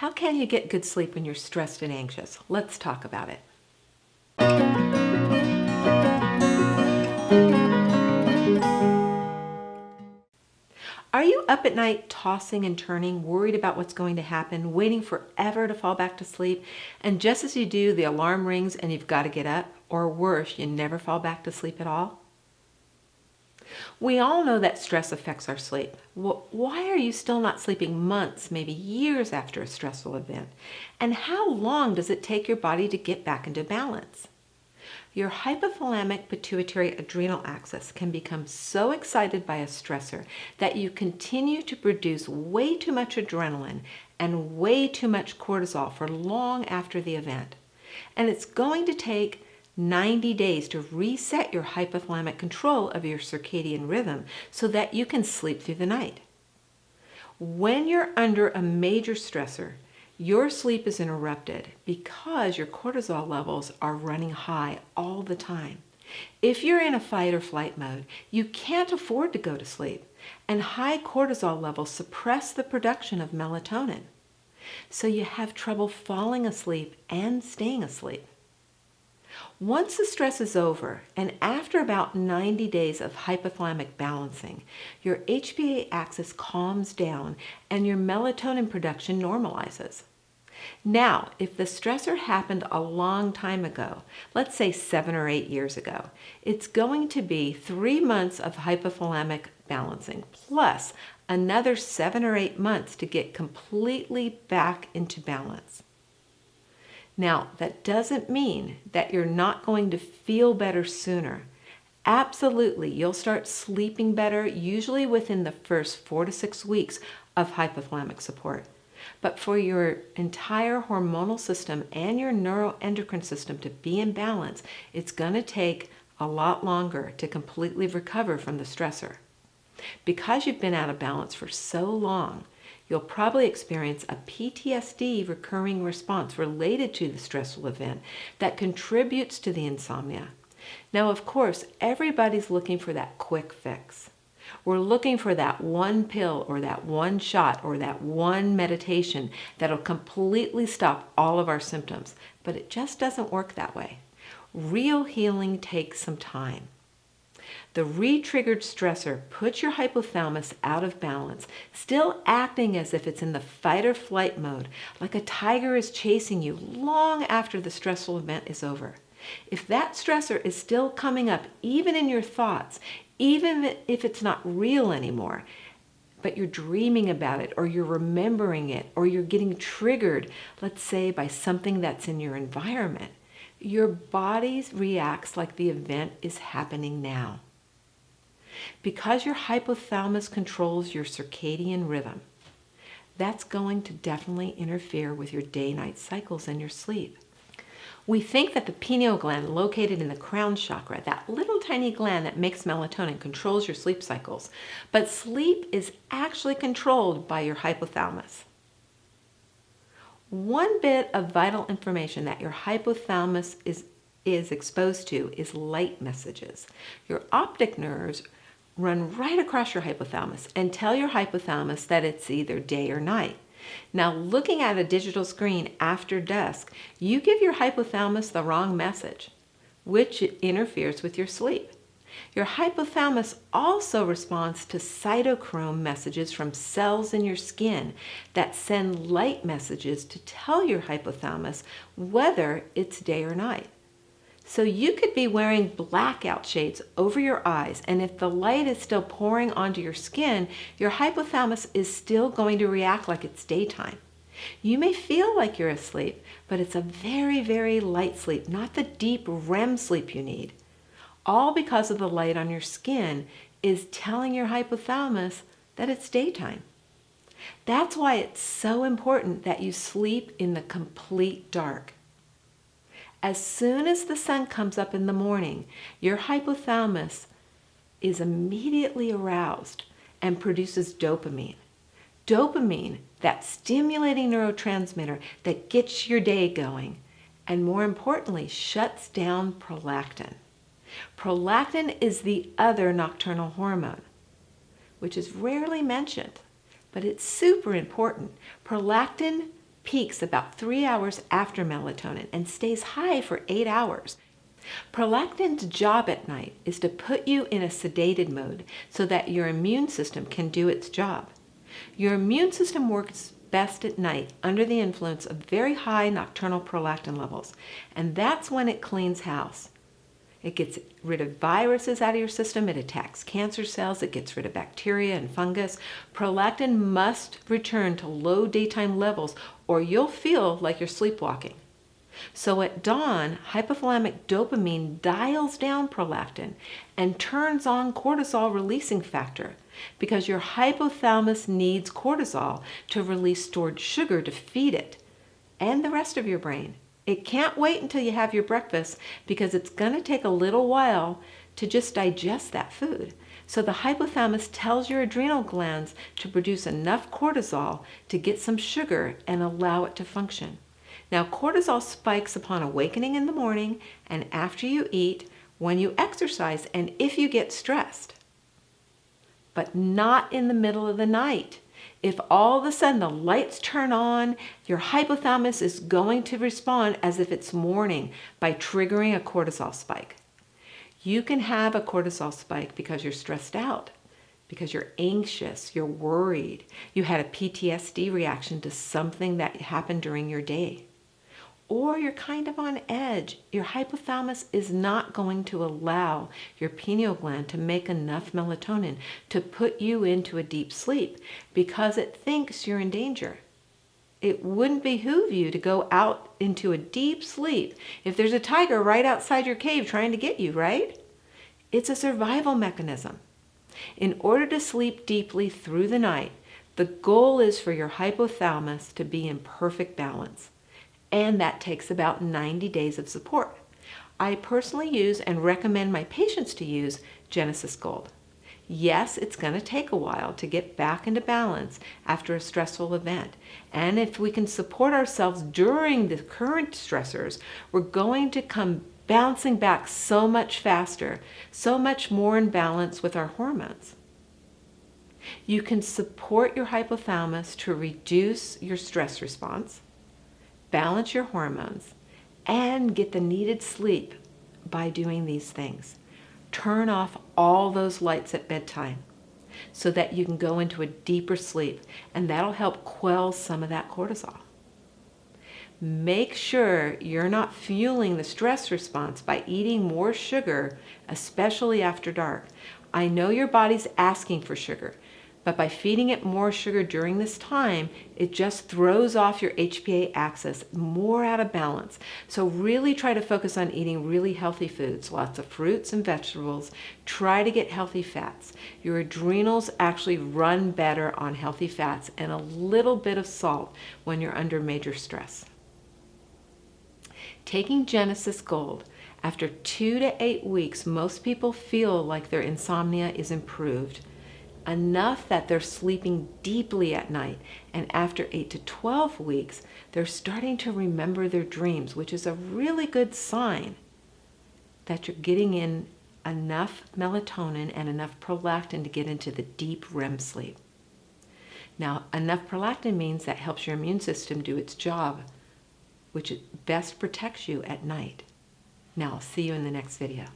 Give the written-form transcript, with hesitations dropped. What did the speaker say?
How can you get good sleep when you're stressed and anxious? Let's talk about it. Are you up at night tossing and turning, worried about what's going to happen, waiting forever to fall back to sleep, and just as you do, the alarm rings and you've got to get up? Or worse, you never fall back to sleep at all? We all know that stress affects our sleep. Well, why are you still not sleeping months, maybe years after a stressful event? And how long does it take your body to get back into balance? Your hypothalamic pituitary adrenal axis can become so excited by a stressor that you continue to produce way too much adrenaline and way too much cortisol for long after the event. And it's going to take 90 days to reset your hypothalamic control of your circadian rhythm so that you can sleep through the night. When you're under a major stressor, your sleep is interrupted because your cortisol levels are running high all the time. If you're in a fight or flight mode, you can't afford to go to sleep, and high cortisol levels suppress the production of melatonin. So you have trouble falling asleep and staying asleep. Once the stress is over, and after about 90 days of hypothalamic balancing, your HPA axis calms down and your melatonin production normalizes. Now, if the stressor happened a long time ago, let's say 7 or 8 years ago, it's going to be 3 months of hypothalamic balancing, plus another 7 or 8 months to get completely back into balance. Now, that doesn't mean that you're not going to feel better sooner. Absolutely, you'll start sleeping better usually within the first 4 to 6 weeks of hypothalamic support. But for your entire hormonal system and your neuroendocrine system to be in balance, it's going to take a lot longer to completely recover from the stressor. Because you've been out of balance for so long, you'll probably experience a PTSD recurring response related to the stressful event that contributes to the insomnia. Now, of course, everybody's looking for that quick fix. We're looking for that one pill or that one shot or that one meditation that'll completely stop all of our symptoms, but it just doesn't work that way. Real healing takes some time. The re-triggered stressor puts your hypothalamus out of balance, still acting as if it's in the fight or flight mode, like a tiger is chasing you long after the stressful event is over. If that stressor is still coming up, even in your thoughts, even if it's not real anymore, but you're dreaming about it, or you're remembering it, or you're getting triggered, let's say by something that's in your environment, your body reacts like the event is happening now. Because your hypothalamus controls your circadian rhythm, that's going to definitely interfere with your day-night cycles and your sleep. We think that the pineal gland located in the crown chakra, that little tiny gland that makes melatonin, controls your sleep cycles, but sleep is actually controlled by your hypothalamus. One bit of vital information that your hypothalamus is exposed to is light messages. Your optic nerves run right across your hypothalamus and tell your hypothalamus that it's either day or night. Now, looking at a digital screen after dusk, you give your hypothalamus the wrong message, which interferes with your sleep. Your hypothalamus also responds to cytochrome messages from cells in your skin that send light messages to tell your hypothalamus whether it's day or night. So you could be wearing blackout shades over your eyes, and if the light is still pouring onto your skin, your hypothalamus is still going to react like it's daytime. You may feel like you're asleep, but it's a very, very light sleep, not the deep REM sleep you need. All because of the light on your skin is telling your hypothalamus that it's daytime. That's why it's so important that you sleep in the complete dark. As soon as the sun comes up in the morning, your hypothalamus is immediately aroused and produces dopamine. Dopamine, that stimulating neurotransmitter that gets your day going, and more importantly, shuts down prolactin. Prolactin is the other nocturnal hormone, which is rarely mentioned, but it's super important. Prolactin peaks about 3 hours after melatonin and stays high for 8 hours. Prolactin's job at night is to put you in a sedated mode so that your immune system can do its job. Your immune system works best at night under the influence of very high nocturnal prolactin levels, and that's when it cleans house. It gets rid of viruses out of your system, it attacks cancer cells, it gets rid of bacteria and fungus. Prolactin must return to low daytime levels or you'll feel like you're sleepwalking. So at dawn, hypothalamic dopamine dials down prolactin and turns on cortisol releasing factor because your hypothalamus needs cortisol to release stored sugar to feed it and the rest of your brain. It can't wait until you have your breakfast because it's going to take a little while to just digest that food. So the hypothalamus tells your adrenal glands to produce enough cortisol to get some sugar and allow it to function. Now, cortisol spikes upon awakening in the morning and after you eat, when you exercise, and if you get stressed. But not in the middle of the night. If all of a sudden the lights turn on, your hypothalamus is going to respond as if it's morning by triggering a cortisol spike. You can have a cortisol spike because you're stressed out, because you're anxious, you're worried, you had a PTSD reaction to something that happened during your day. Or you're kind of on edge. Your hypothalamus is not going to allow your pineal gland to make enough melatonin to put you into a deep sleep because it thinks you're in danger. It wouldn't behoove you to go out into a deep sleep if there's a tiger right outside your cave trying to get you, right? It's a survival mechanism. In order to sleep deeply through the night, the goal is for your hypothalamus to be in perfect balance. And that takes about 90 days of support. I personally use and recommend my patients to use Genesis Gold. Yes, it's going to take a while to get back into balance after a stressful event. And if we can support ourselves during the current stressors, we're going to come bouncing back so much faster, so much more in balance with our hormones. You can support your hypothalamus to reduce your stress response, balance your hormones, and get the needed sleep by doing these things. Turn off all those lights at bedtime so that you can go into a deeper sleep, and that'll help quell some of that cortisol. Make sure you're not fueling the stress response by eating more sugar, especially after dark. I know your body's asking for sugar, but by feeding it more sugar during this time, it just throws off your HPA axis more out of balance. So really try to focus on eating really healthy foods, lots of fruits and vegetables. Try to get healthy fats. Your adrenals actually run better on healthy fats and a little bit of salt when you're under major stress. Taking Genesis Gold, after 2 to 8 weeks, most people feel like their insomnia is improved enough that they're sleeping deeply at night, and after 8 to 12 weeks they're starting to remember their dreams, which is a really good sign that you're getting in enough melatonin and enough prolactin to get into the deep REM sleep. Now, enough prolactin means that helps your immune system do its job, which best protects you at night. Now, I'll see you in the next video.